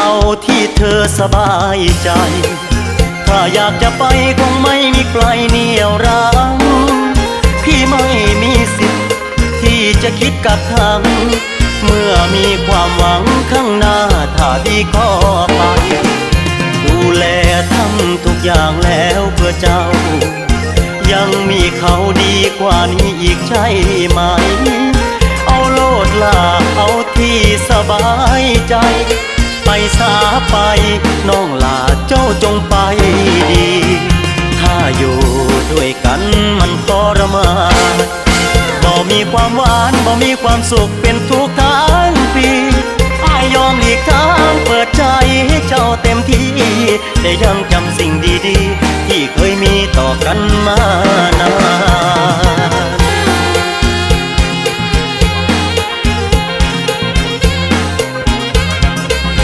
เอาที่เธอสบายใจถ้าอยากจะไปคงไม่มีใครเหนี่ยวรั้งพี่ไม่มีสิทธิ์ที่จะคิดกับทางเมื่อมีความหวังข้างหน้าถ้าพี่ก็ไปดูแลทำทุกอย่างแล้วเพื่อเจ้ายังมีเขาดีกว่านี้อีกใช่ไหมเอาโลดลาเอาที่สบายใจไปสาไปน้องลาเจ้าจงไปดีถ้าอยู่ด้วยกันมันทรมานบ่มีความหวานบ่มีความสุขเป็นทุกทั้งปีอ้ายยอมหลีกทางเปิดใจให้เจ้าเต็มที่แต่ยังจำสิ่งดีๆที่เคยมีต่อกันมานาน